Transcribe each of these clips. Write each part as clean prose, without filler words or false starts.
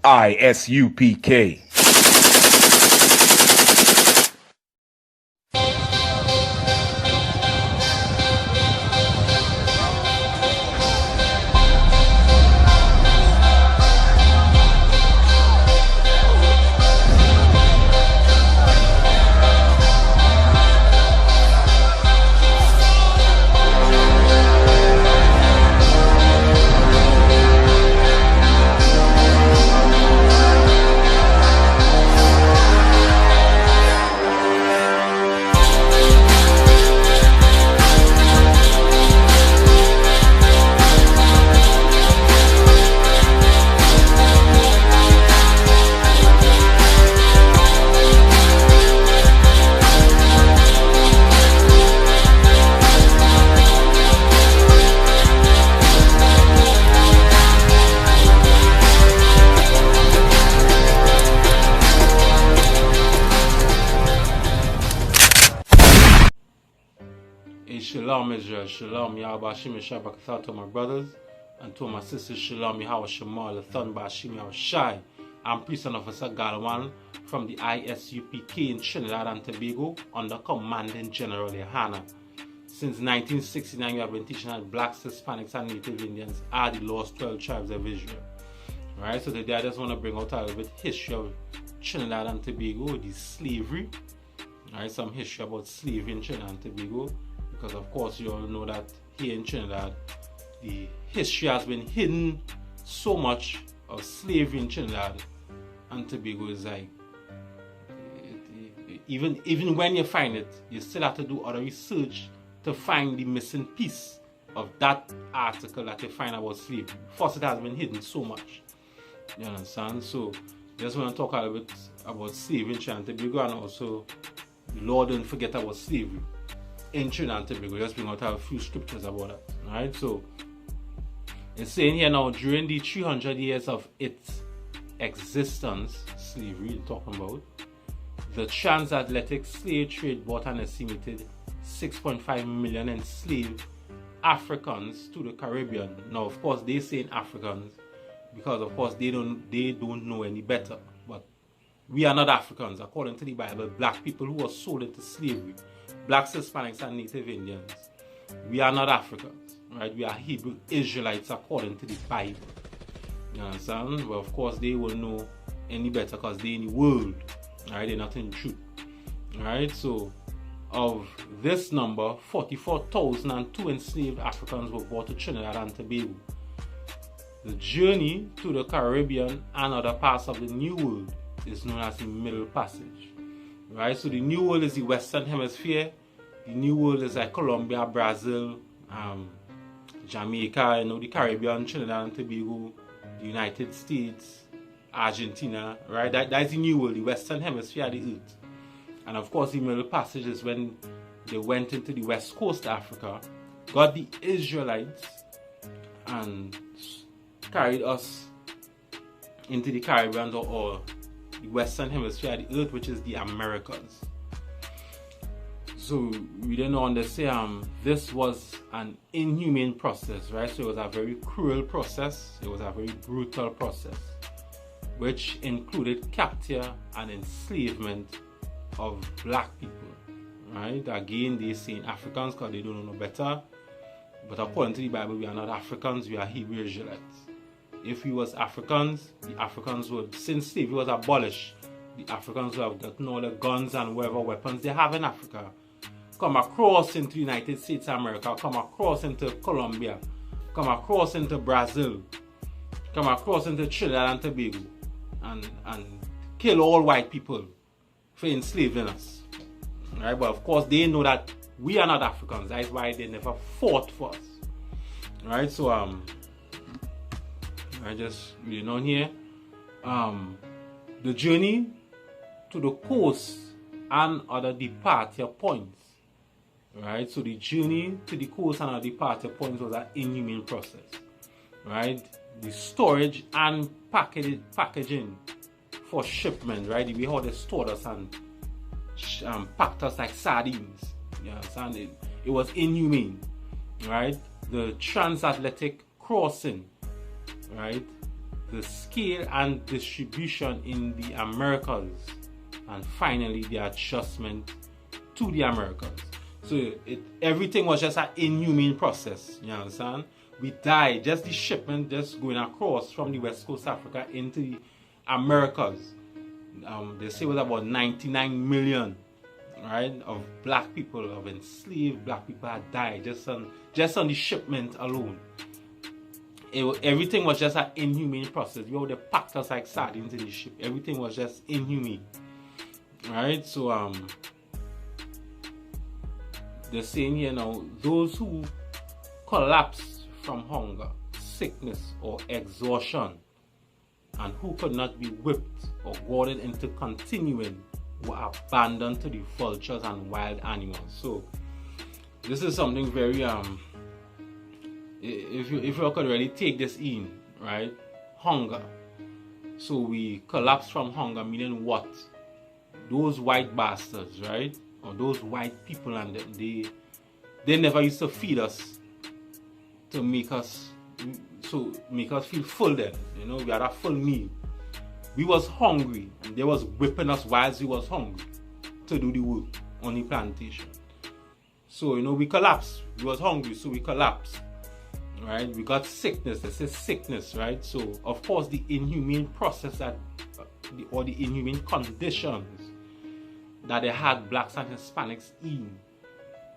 I.S.U.P.K. Shalom Israel, Shalom Yahweh Hashem Shabbat to my brothers and to my sisters. Shalom Yahweh Shema, the Thun Bashim Yahweh Shai. I'm Priest and Officer Galwan from the I.S.U.P.K. in Trinidad and Tobago under Commanding General GEN.YAHANNA. Since 1969, we have been teaching that blacks, Hispanics, and Native Indians are the lost 12 tribes of Israel. Alright, so today I just want to bring out a little bit history of Trinidad and Tobago, the slavery. Alright, some history about slavery in Trinidad and Tobago. Because of course you all know that here in Trinidad, the history has been hidden so much of slavery in Trinidad and Tobago is like, even when you find it, you still have to do other research to find the missing piece of that article that you find about slavery. First, it has been hidden so much. You understand? So, just want to talk a little bit about slavery in Trinidad and Tobago, and also the Lord don't forget about slavery in Trinidad and Tobago. Just bring out a few scriptures about that. Alright, so it's saying here now, during the 300 years of its existence, slavery talking about, the transatlantic slave trade brought an estimated 6.5 million enslaved Africans to the Caribbean. Now, of course, they saying Africans because, of course, they don't know any better. But we are not Africans, according to the Bible. Black people who were sold into slavery, blacks, Hispanics, and Native Indians, we are not Africans, right? We are Hebrew Israelites according to the Bible. You understand? Well, of course, they will know any better because they're in the world, right? They're not in truth, right? So, of this number, 44,002 enslaved Africans were brought to Trinidad and Tobago. The journey to the Caribbean and other parts of the New World is known as the Middle Passage. Right, so the New World is the Western Hemisphere. The New World is like Colombia, Brazil, Jamaica, the Caribbean, Trinidad and Tobago, the United States, Argentina. Right, that is the New World, the Western Hemisphere of the Earth. And of course, the Middle Passage is when they went into the West Coast of Africa, got the Israelites, and carried us into the Caribbean or the Western Hemisphere of the Earth, which is the Americas. So we didn't understand this was an inhumane process, right? So it was a very cruel process. It was a very brutal process, which included capture and enslavement of black people, right? Again, they saying Africans because they don't know no better. But according to the Bible, we are not Africans, we are Hebrew Israelites. If we was Africans, the Africans would, since slavery was abolished, the Africans would have gotten all the guns and whatever weapons they have in Africa, come across into the United States of America, come across into Colombia, come across into Brazil, come across into Trinidad and Tobago, and kill all white people for enslaving us. Right? But of course, they know that we are not Africans. That's why they never fought for us. Right? So I just reading on here. The journey to the coast and other departure points. Right? So the journey to the coast and other departure points was an inhumane process. Right? The storage and packaging for shipment, right? The way how they stored us and packed us like sardines. You understand? It was inhumane. Right? The transatlantic crossing, right? the scale and distribution in the Americas, and finally the adjustment to the Americas. So everything was just an inhumane process, you understand? We died, just the shipment just going across from the West Coast Africa into the Americas. They say it was about 99 million, right, of black people, of enslaved black people had died just on the shipment alone. Everything was just an inhumane process. They packed us like sardines in the ship. Everything was just inhumane, right? So they're saying here now, those who collapsed from hunger, sickness, or exhaustion, and who could not be whipped or goaded into continuing, were abandoned to the vultures and wild animals. So this is something very if you could really take this in, right? Hunger. So we collapsed from hunger, meaning what? Those white bastards, right? Or those white people, and they never used to feed us to make us feel full. Then, you know, we had a full meal. We was hungry, and they was whipping us whilst we was hungry to do the work on the plantation. So, you know, we collapsed. We was hungry, so we collapsed, right? We got sickness. This is sickness, right? So, of course, the inhumane process or the inhumane conditions that they had blacks and Hispanics in,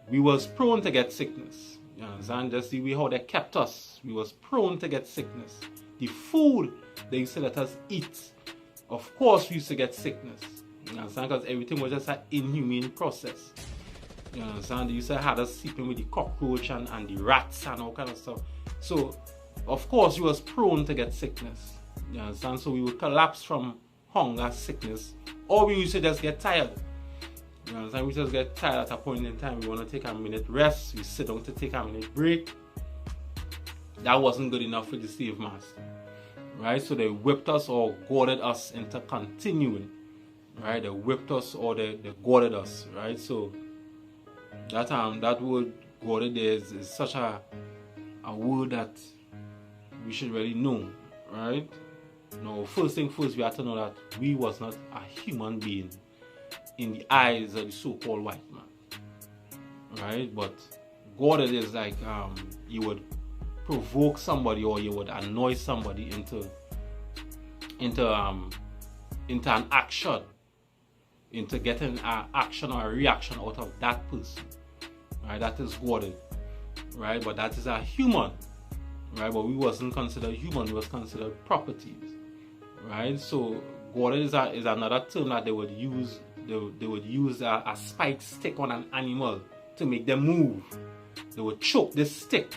we was prone to get sickness. You understand? Just the way how they kept us, we was prone to get sickness. The food they used to let us eat, of course we used to get sickness. You understand? Because everything was just an inhumane process. You understand? They used to have us sleeping with the cockroach and the rats and all kind of stuff. So, of course, we was prone to get sickness. You understand? So we would collapse from hunger, sickness, or we used to just get tired. You understand? We just get tired at a point in time. We want to take a minute rest. We sit down to take a minute break. That wasn't good enough for the slave master, right? So they whipped us or goaded us into continuing, right? They whipped us or they goaded us, right? So that word goaded is such a word that we should really know, right? Now, first thing first, we have to know that we was not a human being in the eyes of the so-called white man, right? But goaded is like you would provoke somebody or you would annoy somebody into an action, into getting an action or a reaction out of that person, right? That is goaded, right? But that is a human, right? But we wasn't considered human, we was considered properties, right? So goaded is another term that they would use. They would use a spiked stick on an animal to make them move. They would choke this stick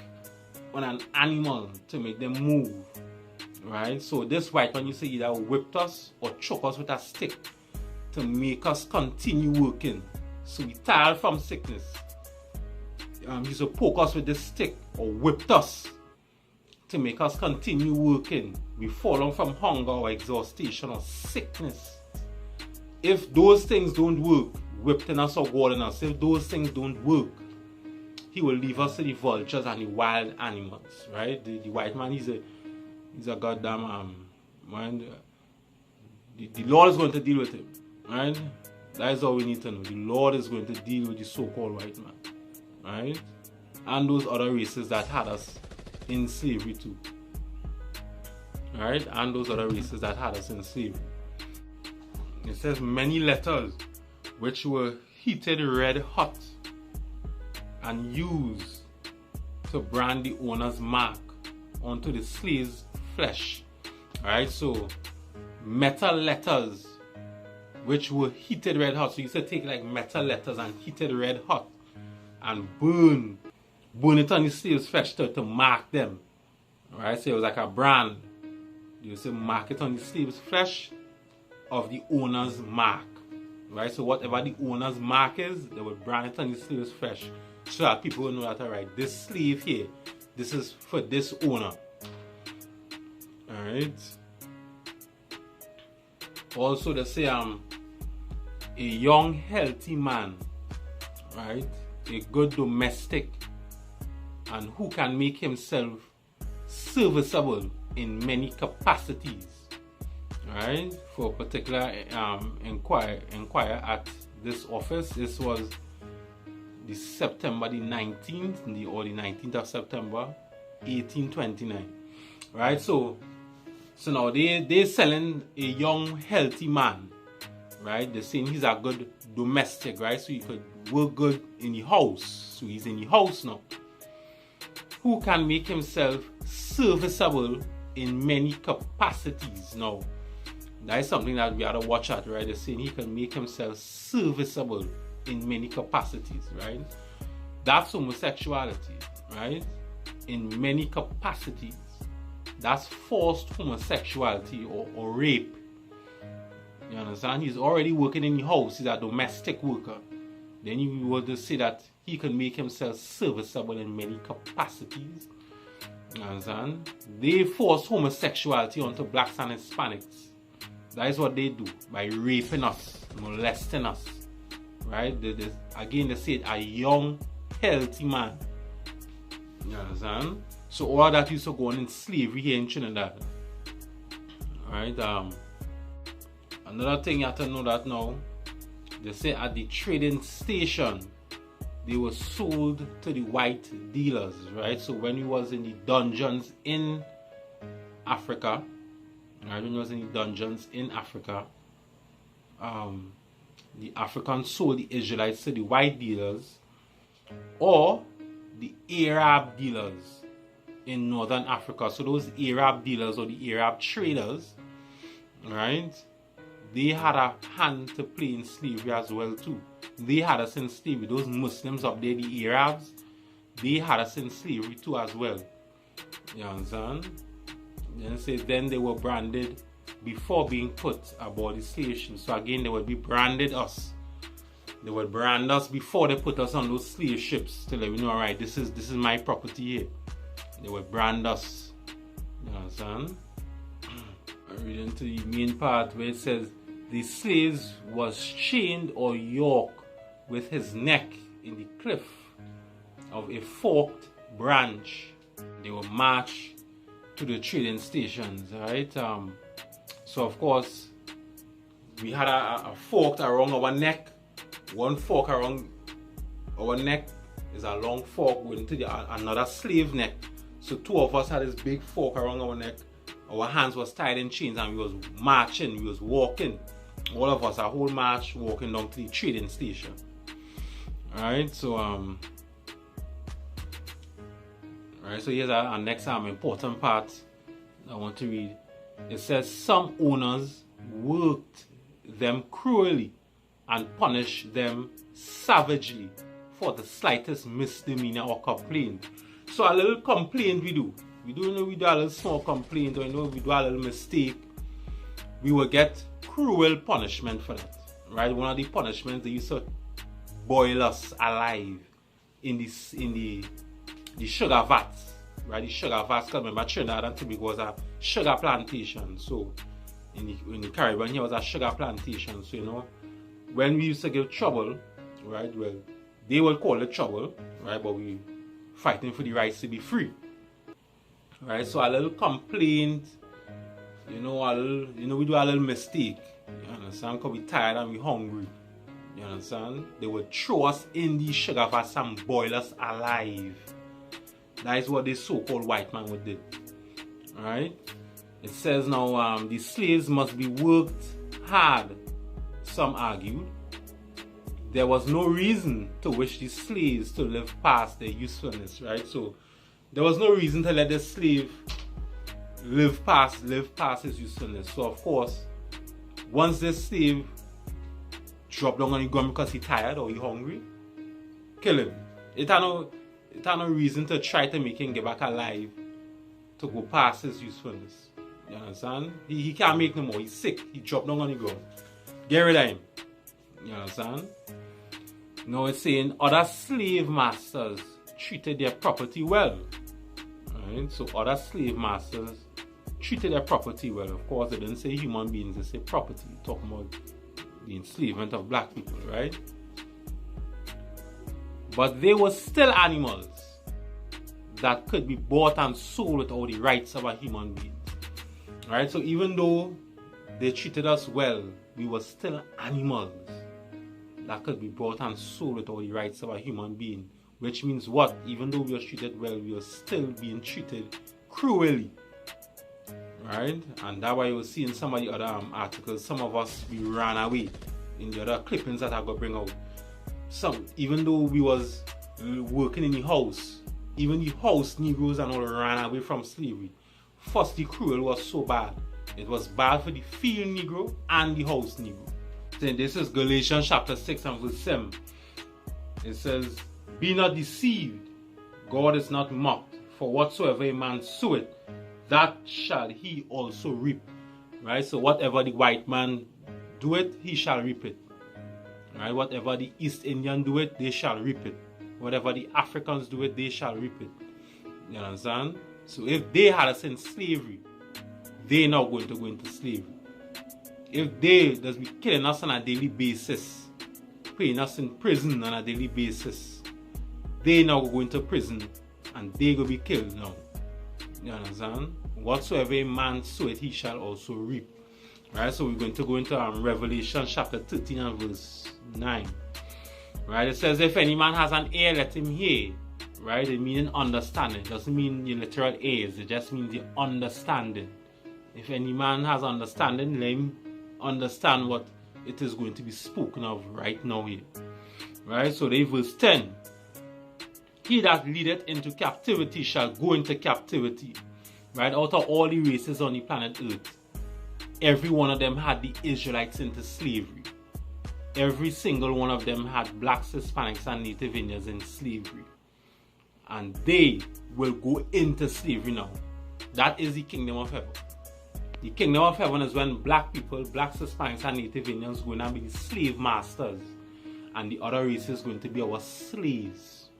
on an animal to make them move, right? So this white man, you say, either whipped us or choke us with a stick to make us continue working. So we tired from sickness. He used to poke us with this stick or whipped us to make us continue working. We fallen from hunger or exhaustion or sickness. If those things don't work, whipping us or goading us, if those things don't work, he will leave us to the vultures and the wild animals, right? The white man, he's a goddamn man. The Lord is going to deal with him, right? That is all we need to know. The Lord is going to deal with the so-called white man, right? And those other races that had us in slavery too, right? And those other races that had us in slavery. It says many letters which were heated red hot and used to brand the owner's mark onto the slave's flesh. Alright, so metal letters which were heated red hot. So you used to take like metal letters and heated red hot and burn it on the slave's flesh to mark them. Alright, so it was like a brand. You used to mark it on the slave's flesh of the owner's mark, right? So whatever the owner's mark is, they would brand it on the slave's flesh so that people would know that, all right, this slave here, this is for this owner. All right. Also, they say a young healthy man, right, a good domestic, and who can make himself serviceable in many capacities. Right? For a particular inquire at this office. This was the September the 19th, or the 19th of September, 1829. Right? So now they're selling a young, healthy man. Right? They're saying he's a good domestic, right? So he could work good in the house. So he's in the house now. Who can make himself serviceable in many capacities now? That is something that we have to watch at, right? They're saying he can make himself serviceable in many capacities, right? That's homosexuality, right? In many capacities. That's forced homosexuality or rape. You understand? He's already working in the house. He's a domestic worker. Then you were to say that he can make himself serviceable in many capacities. You understand? They force homosexuality onto blacks and Hispanics. That is what they do by raping us, molesting us. Right? Again, they say a young, healthy man. You understand? So all that used to go on in slavery here in Trinidad. Right? Another thing you have to know that now, they say at the trading station, they were sold to the white dealers, right? So when he was in the dungeons in Africa, right? When he was in the dungeons in Africa, the Africans sold the Israelites to the white dealers or the Arab dealers in northern Africa. So those Arab dealers or the Arab traders, right? They had a hand to play in slavery as well too. They had us in slavery. Those Muslims up there, the Arabs, they had us in slavery too as well. You understand? Then they were branded before being put aboard the slave ship. So again, they would be branded us. They would brand us before they put us on those slave ships to let we know, alright, this is my property here. They would brand us. You understand? I read into the main part where it says, the slaves was chained or yoked with his neck in the cliff of a forked branch. They were marched to the trading stations, right? So of course, we had a fork around our neck. One fork around our neck is a long fork going to another slave neck. So two of us had this big fork around our neck. Our hands was tied in chains and we was marching, we was walking. All of us, a whole march walking down to the trading station. Alright, so so here's our next important part I want to read. It says some owners worked them cruelly and punished them savagely for the slightest misdemeanor or complaint. So a little complaint we do. We do a little small complaint, or we do a little mistake, we will get cruel punishment for that. Right? One of the punishments, they used to boil us alive in the sugar vats. Right? The sugar vats, because remember Trinidad and Tobago was a sugar plantation. So in the Caribbean here was a sugar plantation. So when we used to give trouble, right? Well, they will call it trouble, right? But we fighting for the rights to be free. Right? So a little complaint, we do a little mistake. You understand? Because we tired and we hungry. You understand? They would throw us in the sugar vats and boil us alive. That is what the so-called white man would do. Alright? It says now the slaves must be worked hard, some argued. There was no reason to wish the slaves to live past their usefulness, right? So there was no reason to let the slave live past his usefulness. So of course, once the slave drop down on the ground because he tired or he hungry, kill him. It had no reason to try to make him get back alive to go past his usefulness. You understand? He can't make no more. He's sick. He dropped down on the ground. Get rid of him. You understand? Now it's saying other slave masters treated their property well. Right? So other slave masters treated their property well. Of course, they didn't say human beings, they say property. Talking about the enslavement of black people, right? But they were still animals that could be bought and sold without the rights of a human being. Right? So even though they treated us well, we were still animals that could be brought and sold without the rights of a human being. Which means what? Even though we were treated well, we were still being treated cruelly. Right? And that's why you will see in some of the other articles, some of us, we ran away. In the other clippings that I got bring out. Even though we was working in the house, even the house Negroes and all ran away from slavery. First, the cruel was so bad. It was bad for the field Negro and the house Negro. Then this is Galatians chapter 6 and verse 7. It says, "Be not deceived, God is not mocked, for whatsoever a man soweth, that shall he also reap." Right? So whatever the white man do it, he shall reap it. Right? Whatever the East Indian do it, they shall reap it. Whatever the Africans do it, they shall reap it. You understand? So if they had us in slavery, they're not going to go into slavery. If they just be killing us on a daily basis, putting us in prison on a daily basis, they now go into prison and they go be killed now. You understand? Whatsoever a man soweth, he shall also reap. Right? So we're going to go into Revelation chapter 13 and verse 9. Right? It says, "If any man has an ear, let him hear." Right? It means understanding. It doesn't mean your literal ears. It just means the understanding. If any man has understanding, let him understand what it is going to be spoken of right now here. Right? So there verse 10. "He that leadeth into captivity shall go into captivity." Right? Out of all the races on the planet Earth, every one of them had the Israelites into slavery. Every single one of them had blacks, Hispanics, and Native Indians in slavery. And they will go into slavery now. That is the kingdom of heaven. The kingdom of heaven is when black people, blacks, Hispanics, and Native Indians going to be the slave masters. And the other races going to be our slaves.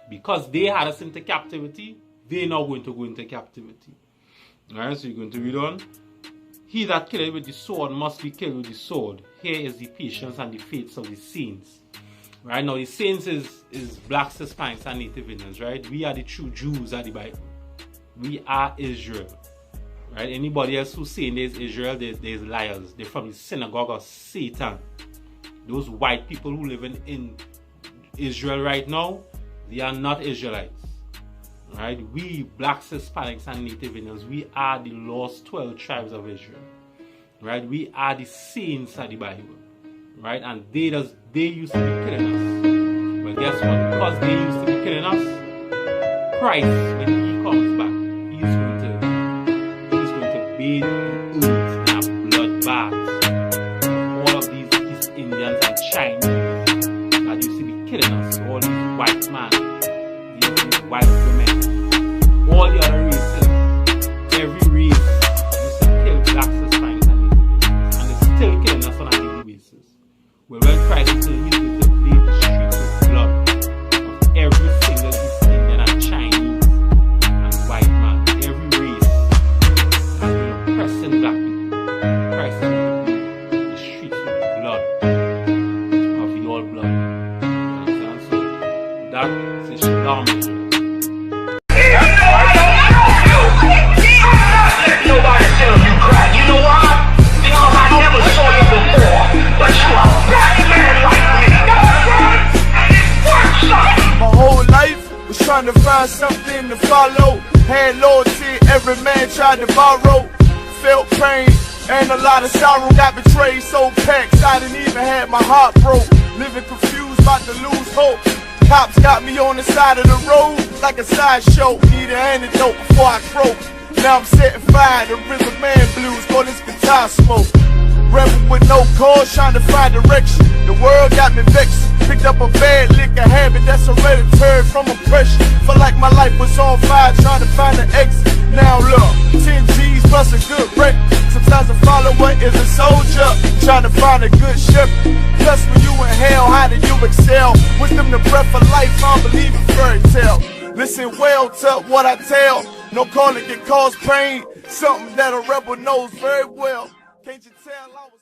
Because they had us into captivity, they're now going to go into captivity. Alright, so you're going to read on. "He that killeth with the sword must be killed with the sword. Here is the patience and the faith of the saints." Right now, the saints is blacks, Hispanics, and Native Indians. Right? We are the true Jews of the Bible. We are Israel. Right? Anybody else who's saying there's Israel, there's liars. They're from the synagogue of Satan. Those white people who live in Israel right now, they are not Israelites. Right? We, blacks, Hispanics, and Native Indians, we are the lost 12 tribes of Israel. Right? We are the saints of the Bible. Right? And they used to be killing us. But guess what? Because they used to be killing us, Christ, when he comes back, he's going to bathe the earth in a bloodbath. All of these East Indians and Chinese that used to be killing us, all these white men, these white women, all the other races, every race used to kill blacks, Hispanics, and Native Indians, and they're still killing us on a daily basis. Well, when Christ is he's going to bleed the streets with blood of every single East Indian and Chinese and white man, every race has been oppressing black people. Christ is going to bleed the streets with blood of the all blood. You understand? So that is Shalom, Israel. Nobody tell you cry. You know why? Because I never saw you before. But you are a black man like me. And it works. My whole life was trying to find something to follow. Had loyalty, every man tried to borrow. Felt pain and a lot of sorrow. Got betrayed, so packed, I didn't even have my heart broke. Living confused, about to lose hope. Cops got me on the side of the road like a sideshow. Need an antidote before I croak. Now I'm setting fire to rhythm man blues for this guitar smoke. Rebel with no cause, trying to find direction. The world got me vexed. Picked up a bad liquor habit that's hereditary from oppression. Felt like my life was on fire, trying to find an exit. Now look, 10 G's plus a good wreck. Sometimes a follower is a soldier, trying to find a good ship. Plus when you in hell, how do you excel? Wisdom the breath of life, I don't believe in fairy tale. Listen well to what I tell. No calling can cause pain. Something that a rebel knows very well. Can't you tell I was